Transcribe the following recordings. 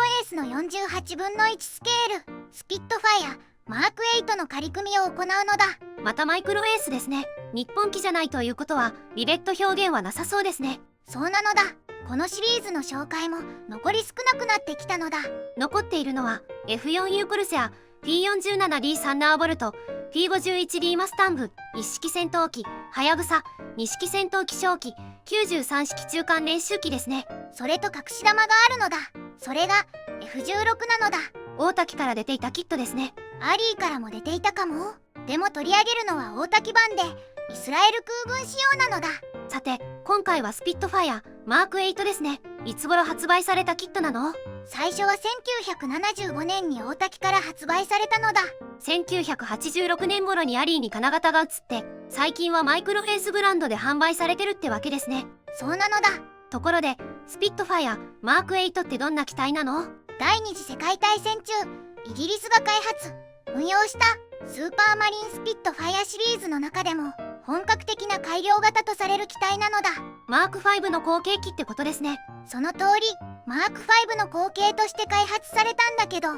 エースの48分の1スケールスピットファイアマーク8の仮組みを行うのだ。またマイクロエースですね。日本機じゃないということはリベット表現はなさそうですね。そうなのだ。このシリーズの紹介も残り少なくなってきたのだ。残っているのは F4U コルセア P47D サンダーボルト P51D マスタング一式戦闘機はやぶさ二式戦闘機小機93式中間練習機ですね。それと隠し玉があるのだ。それが F16 なのだ。大滝から出ていたキットですね。アリーからも出ていたかも。でも取り上げるのは大滝版でイスラエル空軍仕様なのだ。さて今回はスピットファイアマーク8ですね。いつ頃発売されたキットなの？最初は1975年に大滝から発売されたのだ。1986年頃にアリーに金型が移って最近はマイクロエースブランドで販売されてるってわけですね。そうなのだ。ところでスピットファイアマーク8ってどんな機体なの？第二次世界大戦中イギリスが開発運用したスーパーマリンスピットファイアシリーズの中でも本格的な改良型とされる機体なのだ。マーク5の後継機ってことですね。その通りマーク5の後継として開発されたんだけど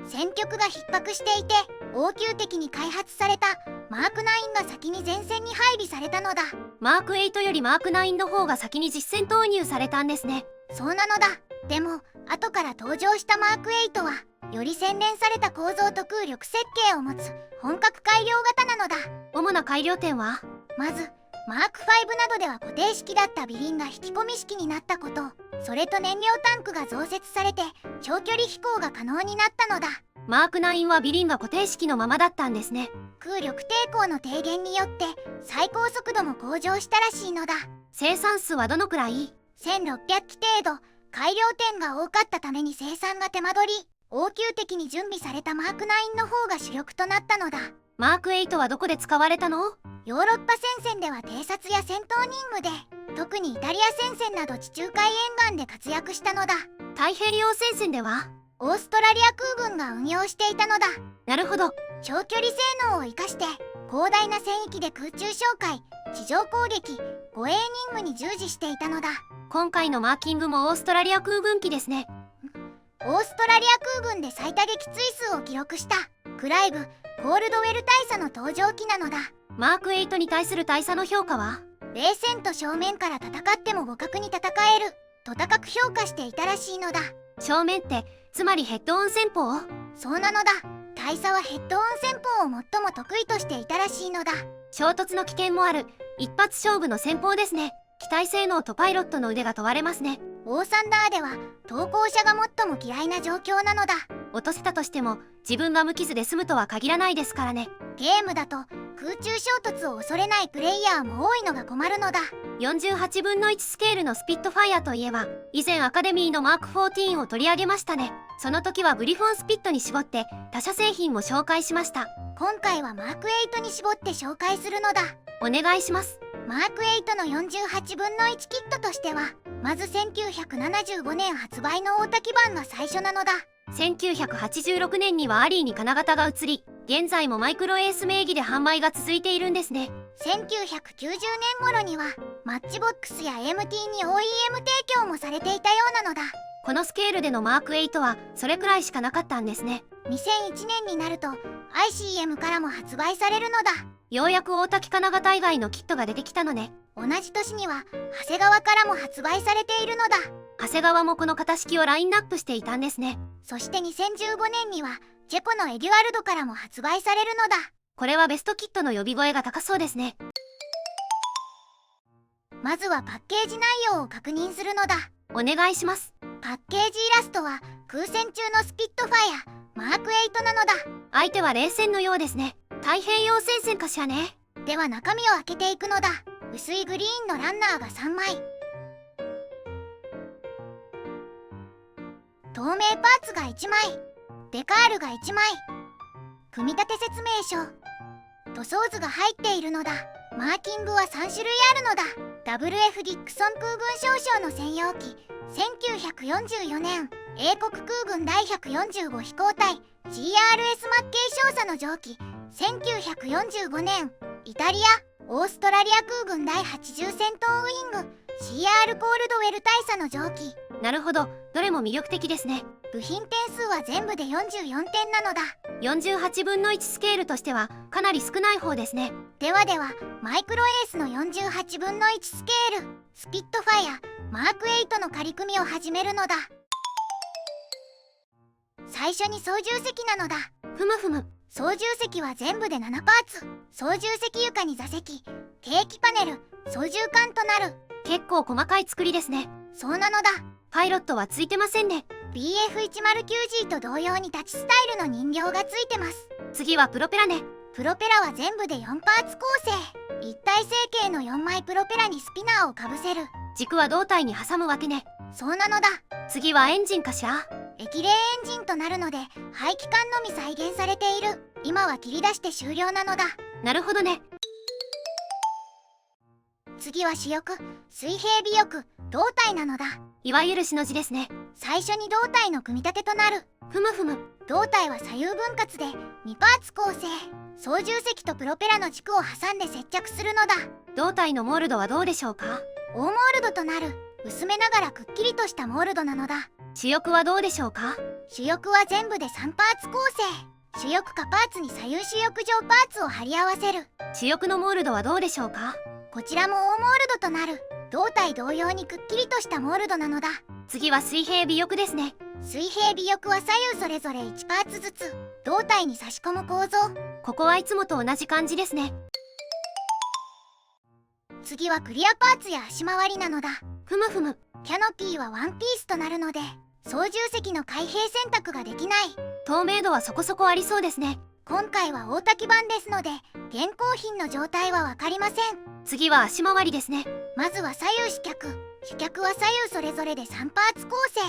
戦局が逼迫していて応急的に開発されたマーク9が先に前線に配備されたのだ。マーク8よりマーク9の方が先に実戦投入されたんですね。そうなのだ。でも後から登場したマーク8はより洗練された構造と空力設計を持つ本格改良型なのだ。主な改良点はまずマーク5などでは固定式だった尾輪が引き込み式になったこと、それと燃料タンクが増設されて長距離飛行が可能になったのだ。マーク9は尾輪が固定式のままだったんですね。空力抵抗の低減によって最高速度も向上したらしいのだ。生産数はどのくらい？1600機程度。改良点が多かったために生産が手間取り応急的に準備されたマーク9の方が主力となったのだ。マーク8はどこで使われたの？ヨーロッパ戦線では偵察や戦闘任務で、特にイタリア戦線など地中海沿岸で活躍したのだ。太平洋戦線ではオーストラリア空軍が運用していたのだ。なるほど。長距離性能を生かして広大な戦域で空中哨戒、地上攻撃、護衛任務に従事していたのだ。今回のマーキングもオーストラリア空軍機ですね。オーストラリア空軍で最多撃墜数を記録したクライブ・コールドウェル大佐の登場機なのだ。マーク8に対する大佐の評価は0%と正面から戦っても互角に戦えると高く評価していたらしいのだ。正面ってつまりヘッドオン戦法？そうなのだ。大佐はヘッドオン戦法を最も得意としていたらしいのだ。衝突の危険もある一発勝負の戦法ですね。機体性能とパイロットの腕が問われますね。オーサンダーでは投降者が最も嫌いな状況なのだ。落とせたとしても自分が無傷で済むとは限らないですからね。ゲームだと空中衝突を恐れないプレイヤーも多いのが困るのだ。48分の1スケールのスピットファイアといえば以前アカデミーのマーク14を取り上げましたね。その時はグリフォンスピットに絞って他社製品も紹介しました。今回はマーク8に絞って紹介するのだ。お願いします。マーク8の48分の1キットとしてはまず1975年発売の大滝版が最初なのだ。1986年にはアリーに金型が移り現在もマイクロエース名義で販売が続いているんですね。1990年頃にはマッチボックスや MT に OEM 提供もされていたようなのだ。このスケールでのマーク8はそれくらいしかなかったんですね。2001年になると ICM からも発売されるのだ。ようやく大滝金型以外のキットが出てきたのね。同じ年には長谷川からも発売されているのだ。長谷川もこの型式をラインナップしていたんですね。そして2015年にはチェコのエデュアルドからも発売されるのだ。これはベストキットの呼び声が高そうですね。まずはパッケージ内容を確認するのだ。お願いします。パッケージイラストは空戦中のスピットファイアマーク8なのだ。相手は冷戦のようですね。太平洋戦線かしらね。では中身を開けていくのだ。薄いグリーンのランナーが3枚、透明パーツが1枚、デカールが1枚、組み立て説明書、塗装図が入っているのだ。マーキングは3種類あるのだ。WF ディックソン空軍少将の専用機1944年英国空軍第145飛行隊 GRS マッケイ少佐の蒸気1945年イタリアオーストラリア空軍第80戦闘ウイング CR コールドウェル大佐の蒸気。なるほど。どれも魅力的ですね。部品点数は全部で44点なのだ。48分の1スケールとしてはかなり少ない方ですね。ではマイクロエースの48分の1スケールスピットファイアマーク8の仮組みを始めるのだ。最初に操縦席なのだ。ふむふむ。操縦席は全部で7パーツ。操縦席床に座席、計器パネル、操縦桿となる。結構細かい作りですね。そうなのだ。パイロットはついてませんね。 BF109G と同様にタッチスタイルの人形がついてます。次はプロペラね。プロペラは全部で4パーツ構成。一体成形の4枚プロペラにスピナーをかぶせる。軸は胴体に挟むわけね。そうなのだ。次はエンジンかしら。液冷エンジンとなるので排気管のみ再現されている。今は切り出して終了なのだ。なるほどね。次は主翼、水平尾翼、胴体なのだ。いわゆるしの字ですね。最初に胴体の組み立てとなる。ふむふむ。胴体は左右分割で2パーツ構成。操縦席とプロペラの軸を挟んで接着するのだ。胴体のモールドはどうでしょうか。大モールドとなる。薄めながらくっきりとしたモールドなのだ。主翼はどうでしょうか。主翼は全部で3パーツ構成。主翼下パーツに左右主翼上パーツを貼り合わせる。主翼のモールドはどうでしょうか。こちらも大モールドとなる。胴体同様にくっきりとしたモールドなのだ。次は水平尾翼ですね。水平尾翼は左右それぞれ1パーツずつ胴体に差し込む構造。ここはいつもと同じ感じですね。次はクリアパーツや足回りなのだ。ふむふむ。キャノピーはワンピースとなるので操縦席の開閉選択ができない。透明度はそこそこありそうですね。今回は大滝版ですので現行品の状態は分かりません。次は足回りですね。まずは左右主脚。主脚は左右それぞれで3パーツ構成。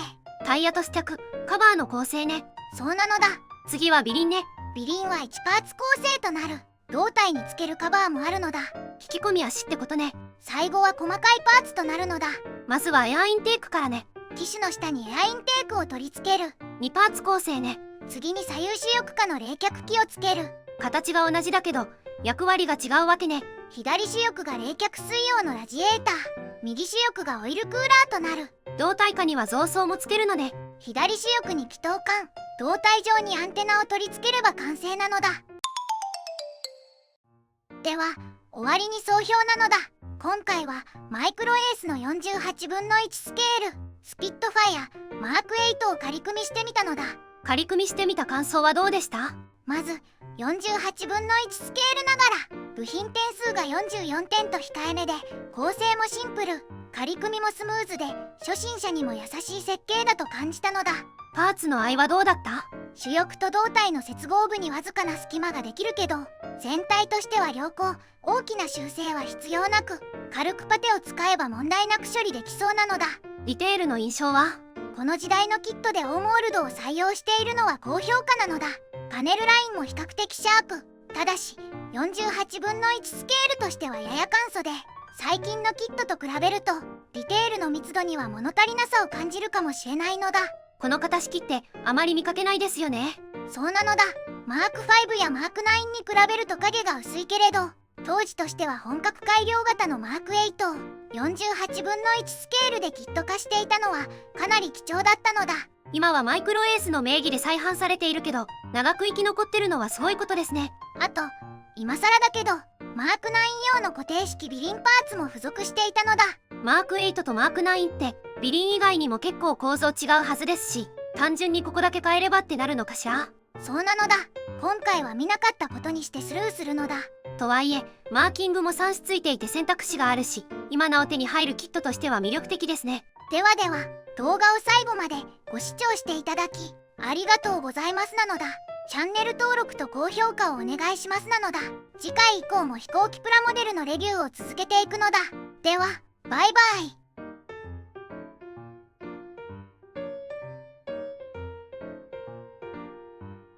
タイヤと試着、カバーの構成ね。そうなのだ。次は尾輪ね。尾輪は1パーツ構成となる。胴体につけるカバーもあるのだ。引き込み足ってことね。最後は細かいパーツとなるのだ。まずはエアインテークからね。機種の下にエアインテークを取り付ける。2パーツ構成ね。次に左右主翼下の冷却器をつける。形が同じだけど役割が違うわけね。左主翼が冷却水溶のラジエーター、右主翼がオイルクーラーとなる。胴体下には増装もつけるのね。左主翼に気筒管、胴体上にアンテナを取り付ければ完成なのだ。では終わりに総評なのだ。今回はマイクロエースの48分の1スケールスピットファイアマーク8を仮組みしてみたのだ。仮組みしてみた感想はどうでした？まず48分の1スケールながら部品点数が44点と控えめで構成もシンプル、仮組みもスムーズで初心者にも優しい設計だと感じたのだ。パーツの合いはどうだった？主翼と胴体の接合部にわずかな隙間ができるけど全体としては良好。大きな修正は必要なく軽くパテを使えば問題なく処理できそうなのだ。ディテールの印象は？この時代のキットで大モールドを採用しているのは高評価なのだ。パネルラインも比較的シャープ。ただし48分の1スケールとしてはやや簡素で最近のキットと比べるとディテールの密度には物足りなさを感じるかもしれないのだ。この型式ってあまり見かけないですよね。そうなのだ。マーク5やマーク9に比べると影が薄いけれど当時としては本格改良型のマーク8を48分の1スケールでキット化していたのはかなり貴重だったのだ。今はマイクロエースの名義で再販されているけど長く生き残ってるのはすごいことですね。あと今更だけどマーク9用の固定式尾輪パーツも付属していたのだ。マーク8とマーク9って尾輪以外にも結構構造違うはずですし単純にここだけ変えればってなるのかしら。そうなのだ。今回は見なかったことにしてスルーするのだ。とはいえマーキングも3種ついていて選択肢があるし今なお手に入るキットとしては魅力的ですね。では動画を最後までご視聴していただきありがとうございますなのだ。チャンネル登録と高評価をお願いしますなのだ。次回以降も飛行機プラモデルのレビューを続けていくのだ。ではバイバイ。